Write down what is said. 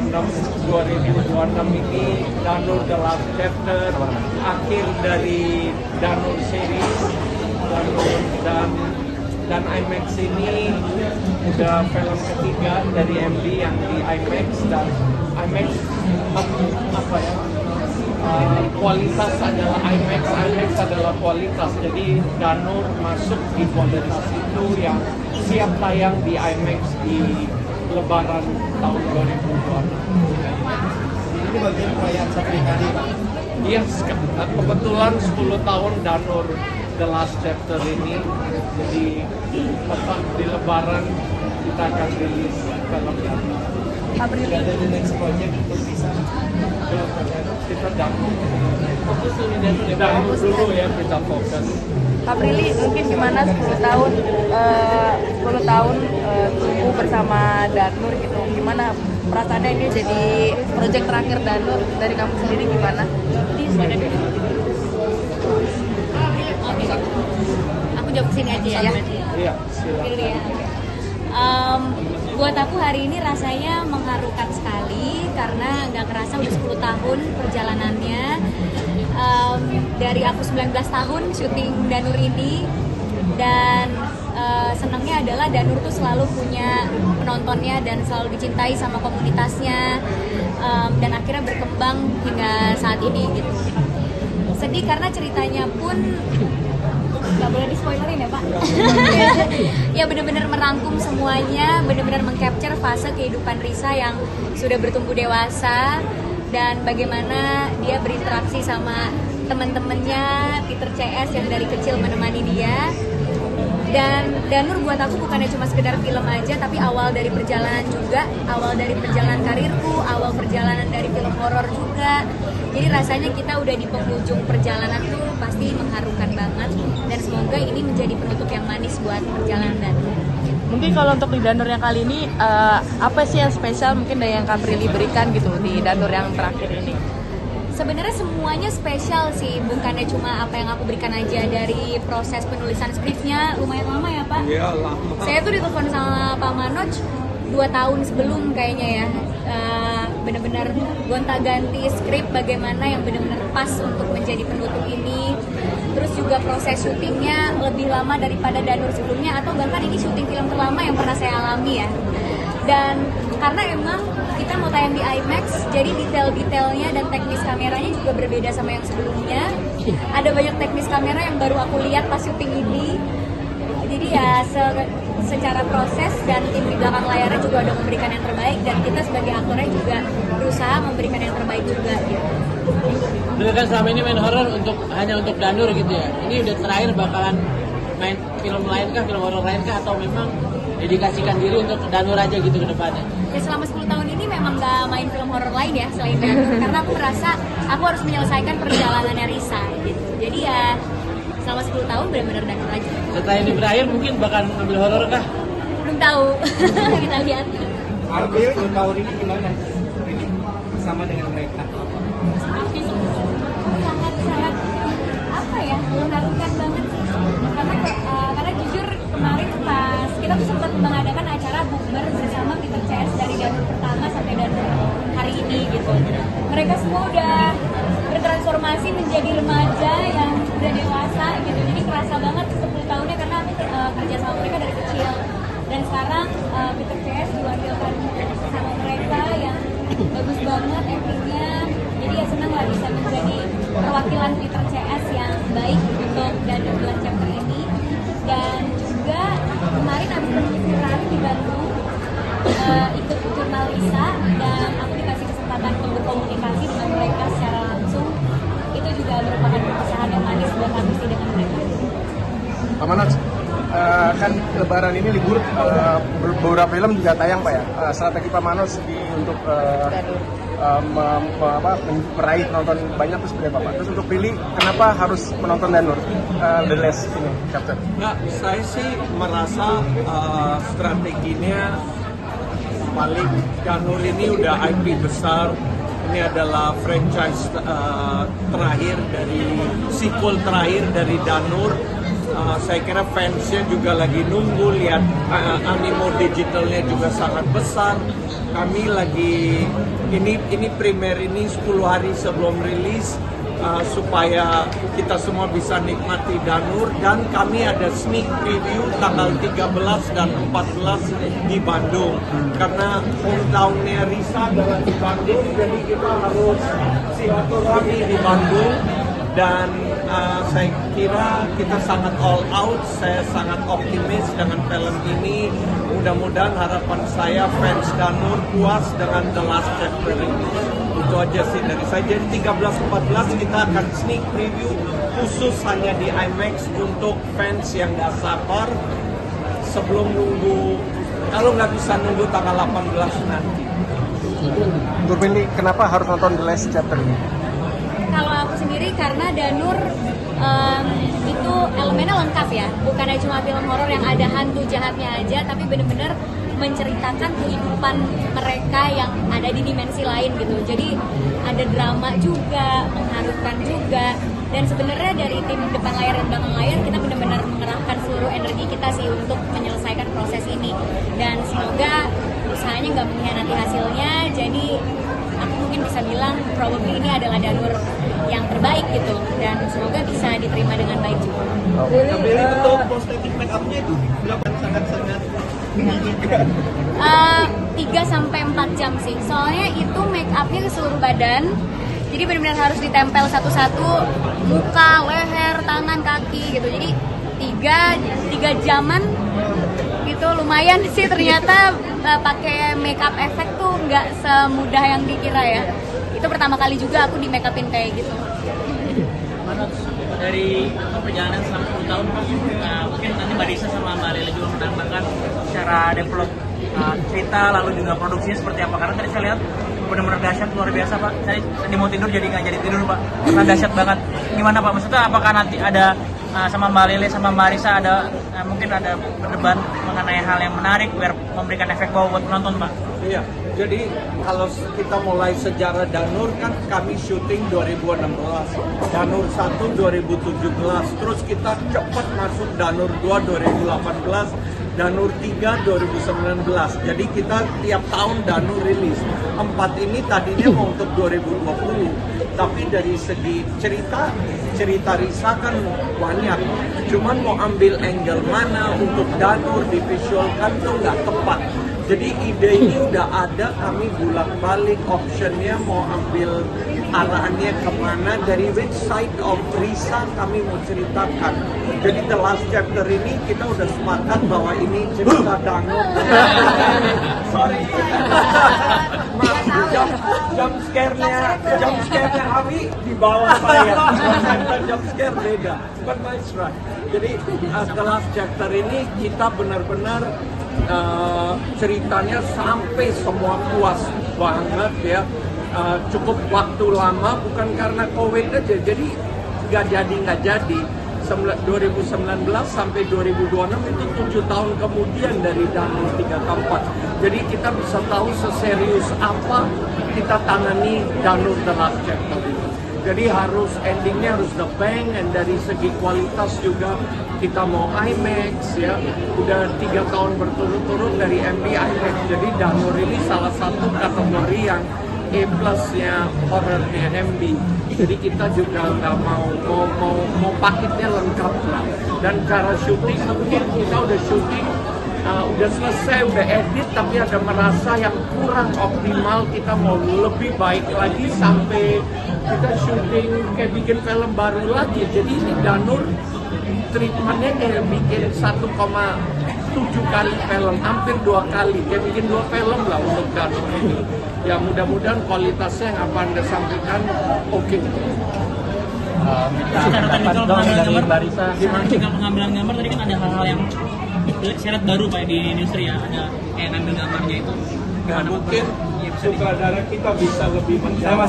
2026 ini Danur The Last Chapter, akhir dari Danur series. Dan IMAX ini udah film ketiga dari MD yang di IMAX, dan IMAX kualitas adalah IMAX adalah kualitas. Jadi Danur masuk di kualitas itu yang siap tayang di IMAX di Lebaran tahun 2026. Ini bagian perayaan Sapri-Kari, Pak. Iya, kebetulan 10 tahun Danur The Last Chapter ini, jadi tepat di Lebaran kita akan rilis film ini. Ada the next project untuk bisa Kita fokus dulu ya, kita fokus. Kak Prilly, mungkin gimana 10 tahun tumbuh bersama Danur gitu, gimana perasaannya ini jadi proyek terakhir Danur, dari kamu sendiri gimana? Aku jawab kesini aja ya. Iya, silakan. Pilih ya. Buat aku hari ini rasanya mengharukan sekali karena nggak kerasa udah 10 tahun perjalanannya. Dari aku 19 tahun syuting Danur ini, dan senangnya adalah Danur tuh selalu punya penontonnya dan selalu dicintai sama komunitasnya, dan akhirnya berkembang hingga saat ini gitu. Sedih karena ceritanya pun nggak boleh di-spoilerin ya Pak. Ya benar-benar merangkum semuanya, benar-benar meng-capture fase kehidupan Risa yang sudah bertumbuh dewasa dan bagaimana dia berinteraksi sama teman-temannya Peter CS yang dari kecil menemani dia. Dan Danur buat aku bukannya cuma sekedar film aja, tapi awal dari perjalanan juga, awal dari perjalanan karirku, awal perjalanan dari film horor juga. Jadi rasanya kita udah di penghujung perjalanan tuh pasti mengharukan banget, dan semoga ini menjadi penutup yang manis buat perjalanan Danur. Mungkin kalau untuk di Danur yang kali ini, apa sih yang spesial mungkin dari yang Kak Prilly berikan gitu di Danur yang terakhir ini? Sebenarnya semuanya spesial sih, bukannya cuma apa yang aku berikan aja. Dari proses penulisan skripnya lumayan lama ya Pak. Iya, lama. Saya tuh ditelepon sama Pak Manoj 2 tahun sebelum kayaknya ya. Bener-bener gonta-ganti skrip bagaimana yang bener-bener pas untuk menjadi penutup ini. Terus juga proses syutingnya lebih lama daripada Danur sebelumnya, atau bahkan ini syuting film terlama yang pernah saya alami ya. Dan karena emang kita mau tayang di IMAX, jadi detail-detailnya dan teknis kameranya juga berbeda sama yang sebelumnya. Ada banyak teknis kamera yang baru aku lihat pas syuting ini. Jadi ya secara proses dan tim di belakang layarnya juga udah memberikan yang terbaik, dan kita sebagai aktornya juga berusaha memberikan yang terbaik juga gitu. Dulu kan selama ini main horor hanya untuk Danur gitu ya. Ini udah terakhir bakalan main film lain kah, film horor lain kah, atau memang dedikasikan diri untuk Danur aja gitu ke depannya? Ya selama 10 tahun ini memang gak main film horor lain ya selain Danur, karena aku merasa aku harus menyelesaikan perjalanannya Risa gitu. Jadi ya selama 10 tahun benar-benar Danur aja. Setelah ini berakhir mungkin bakal ambil horor kah? Belum tahu. Kita lihat. Arbil 10 tahun ini gimana? Ini sama dengan mereka. Sangat apa ya, mengharukan banget sih. Karena jujur kemarin pas kita tuh sempat mengadakan acara bukber bersama Peter CS dari Danur pertama sampai Danur hari ini gitu. Mereka semua udah bertransformasi menjadi remaja yang udah dewasa gitu. Jadi kerasa banget 10 tahunnya karena kerja sama mereka dari kecil. Dan sekarang Peter CS diwakilkan sama mereka yang bagus banget actingnya. Jadi ya senang lah bisa menjadi perwakilan Peter CS yang baik untuk Danur The Last Chapter ini. Dan juga kemarin habis penyisiran di Bandung, ikut jurnal Lisa, dan aku dikasih kesempatan untuk berkomunikasi dengan mereka secara langsung. Itu juga merupakan perpisahan yang manis buat aku sih dengan mereka. Pak Manoj, kan Lebaran ini libur, beberapa film juga tayang Pak ya. Strategi Pak Manoj untuk meraih penonton banyak terus seperti apa Pak? Terus untuk pilih kenapa harus menonton Danur The Last ini chapter? Nah, saya sih merasa strateginya paling Danur ini udah IP besar. Ini adalah franchise terakhir dari sequel terakhir dari Danur. Saya kira fansnya juga lagi nunggu, lihat animo digitalnya juga sangat besar. Kami lagi ini premier ini 10 hari sebelum rilis, supaya kita semua bisa nikmati Danur, dan kami ada sneak preview tanggal 13 dan 14 di Bandung karena hometownnya Risa adalah di Bandung, jadi kita harus silaturahmi di Bandung. Dan saya kira kita sangat all out, saya sangat optimis dengan film ini. Mudah-mudahan harapan saya fans Danur puas dengan The Last Chapter ini. Itu aja sih dari saya. Jadi 13-14 kita akan sneak preview khusus hanya di IMAX untuk fans yang gak sabar sebelum nunggu, kalau nggak bisa nunggu tanggal 18 nanti. Nurmini, kenapa harus nonton The Last Chapter ini? Kalau aku sendiri karena Danur itu elemennya lengkap ya, bukannya cuma film horor yang ada hantu jahatnya aja, tapi bener-bener menceritakan kehidupan mereka yang ada di dimensi lain gitu. Jadi ada drama juga, mengharukan juga, dan sebenarnya dari tim depan layar dan belakang layar kita benar-benar mengerahkan seluruh energi kita sih untuk menyelesaikan proses ini, dan semoga usahanya nggak mengkhianati hasilnya. Jadi aku mungkin bisa bilang probably ini adalah Danur yang terbaik gitu, dan semoga bisa diterima dengan baik juga. Tapi untuk prosthetic make up-nya itu berapa sangat-sangat 3-4 jam sih, soalnya itu make up-nya ke seluruh badan, jadi benar-benar harus ditempel satu-satu, muka, leher, tangan, kaki gitu. Jadi 3 jaman gitu, lumayan sih ternyata. Pakai make up efek tuh nggak semudah yang dikira ya. Itu pertama kali juga aku di make upin kayak gitu. Dari perjalanan selama 10 tahun, mungkin nanti Mbak Risa sama Mbak Lele juga menambahkan secara develop cerita lalu juga produksinya seperti apa, karena tadi saya lihat benar-benar dahsyat, luar biasa Pak. Saya tadi mau tidur jadi nggak jadi tidur Pak, karena dahsyat banget. Gimana Pak, maksudnya apakah nanti ada sama Mbak Lele sama Mbak Risa ada mungkin ada berdebat mengenai hal yang menarik biar memberikan efek wow buat penonton Pak? Iya, jadi kalau kita mulai sejarah Danur kan kami syuting 2016, Danur 1 2017, terus kita cepat masuk Danur 2 2018, Danur 3 2019. Jadi kita tiap tahun Danur rilis. 4 ini tadinya mau untuk 2020, tapi dari segi cerita Risa kan banyak. Cuman mau ambil angle mana untuk Danur divisualkan tuh nggak tepat. Jadi ide ini udah ada, kami bolak-balik optionnya mau ambil arahannya kemana, dari which side of Risa kami mau ceritakan. Jadi The Last Chapter ini kita udah sepakat bahwa ini cerita Danur. Sorry. Maaf, jump scare-nya Abi di bawah saya. Jump scare beda. But nice right. Jadi The Last Chapter ini kita benar-benar ceritanya sampai semua puas banget ya. Cukup waktu lama, bukan karena COVID aja, jadi nggak jadi 2019 sampai 2026 itu 7 tahun kemudian dari Danur 3 ke 4. Jadi kita bisa tahu seserius apa kita tangani Danur The Last Chapter ini. Jadi harus endingnya harus the bank, dan dari segi kualitas juga kita mau IMAX ya. Udah 3 tahun berturut-turut dari MB IMAX. Jadi Danur ini salah satu kategori yang A+-nya horornya MB. Jadi kita juga nggak mau paketnya lengkap lah. Dan cara syuting mungkin kita udah syuting udah selesai, udah edit, tapi ada merasa yang kurang optimal, kita mau lebih baik lagi sampai kita syuting kayak bikin film baru lagi. Jadi ini Danur treatmentnya kayak bikin 1,7 kali film, hampir 2 kali, kayak bikin 2 film lah untuk Danur ini. Ya mudah-mudahan kualitasnya yang apa Anda sampaikan oke. Secara teknikal pengambilan gambar tadi kan ada hal-hal yang syarat baru Pak di industri ya, ada kayak ngambil gambarnya itu. Mungkin sutradara kita bisa lebih menjawab.